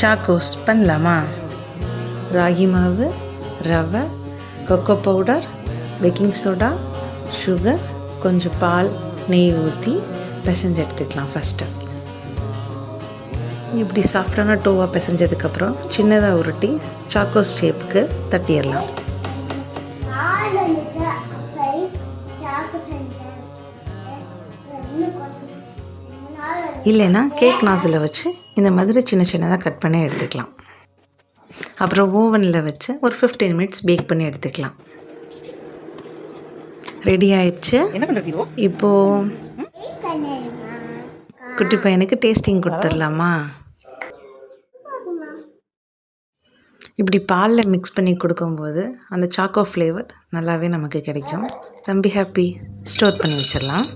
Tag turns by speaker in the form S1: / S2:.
S1: Chocos பண்ணலாமா? ராகி மாவு, ரவை, cocoa powder, baking soda, sugar, கொஞ்சம் பால், நெய் ஊற்றி பிசைஞ்சு எடுத்துக்கலாம். ஃபஸ்ட்டு இப்படி சாஃப்டான டோவாக பிசைஞ்சதுக்கப்புறம் சின்னதாக உருட்டி சாக்கோஸ் ஷேப்புக்கு தட்டிடலாம். இல்லைன்னா கேக் நாசில் வச்சு இந்த மாதிரி சின்ன சின்னதாக கட் பண்ணி எடுத்துக்கலாம். அப்புறம் ஓவனில் வச்சு ஒரு 15 மினிட்ஸ் பேக் பண்ணி எடுத்துக்கலாம். ரெடி ஆயிடுச்சு. இப்போது குட்டி பையனுக்கு டேஸ்டிங் கொடுத்துடலாமா? இப்படி பாலில் மிக்ஸ் பண்ணி கொடுக்கும்போது அந்த சாக்கோ ஃப்ளேவர் நல்லாவே நமக்கு கிடைக்கும். தம்பி ஹாப்பி. ஸ்டோர் பண்ணி வச்சிடலாம்.